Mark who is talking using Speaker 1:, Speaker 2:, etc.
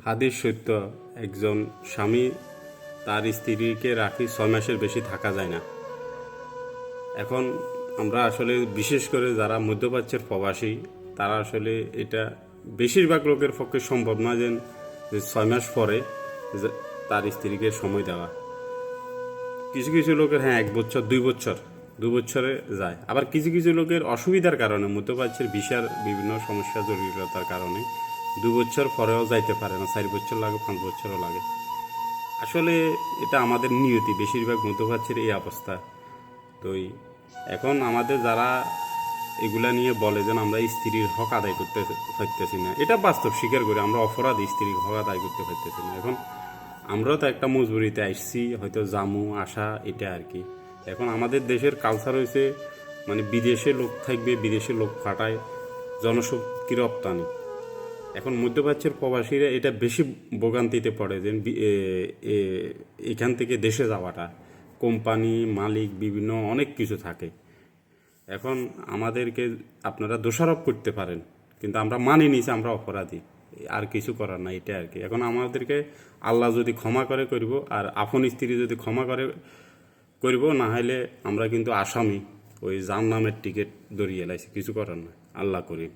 Speaker 1: হাদিস সত্য, একজন স্বামী তার স্ত্রীকে রাখি 6 মাসের বেশি থাকা যায় না। এখন আমরা আসলে বিশেষ করে যারা মধ্যপ্রাচ্যের প্রবাসী, তারা আসলে এটা বেশিরভাগ লোকের পক্ষে সম্ভব না যে 6 মাস পরে তার স্ত্রীকে সময় দেওয়া। কিছু কিছু লোকের 1 বছর 2 বছর 2 বছরে যায়, আবার কিছু কিছু লোকের অসুবিধার কারণে মধ্যপ্রাচ্যের ভিসার বিভিন্ন সমস্যা জটিলতার কারণে 2 বছর পরেও যাইতে পারে না, 4 বছর লাগে, 5 বছরও লাগে। আসলে এটা আমাদের নিয়তি, বেশিরভাগ মধ্যপ্রাচ্যের এই অবস্থা। তো এখন আমাদের যারা এগুলা নিয়ে বলে যে আমরা স্ত্রীর হক আদায় করতে পারতেছি না, এটা বাস্তব স্বীকার করি, আমরা অপরাধী, স্ত্রীর হক আদায় করতে পারতেছি না। এখন আমরাও তো একটা মজবুরিতে আসছি, হয়তো জামু আসা, এটা আর কি। এখন আমাদের দেশের কালচার হয়েছে মানে বিদেশে লোক থাকবে, বিদেশে লোক পাঠায়, জনশক্তি রপ্তানি। এখন মধ্যপ্রাচ্যের প্রবাসীরা এটা বেশি ভোগান্তিতে পড়ে যে এখান থেকে দেশে যাওয়াটা, কোম্পানি মালিক বিভিন্ন অনেক কিছু থাকে। এখন আমাদেরকে আপনারা দোষারোপ করতে পারেন, কিন্তু আমরা মানি নিছি আমরা অপরাধী, আর কিছু করার না, এটা আর কি। এখন আমাদেরকে আল্লাহ যদি ক্ষমা করে করব, আর আপন স্ত্রী যদি ক্ষমা করে করব, না হলে আমরা কিন্তু আসামি, ওই জাহান্নামের টিকিট দরিয়ে লাইছি, কিছু করার না, আল্লাহ করি।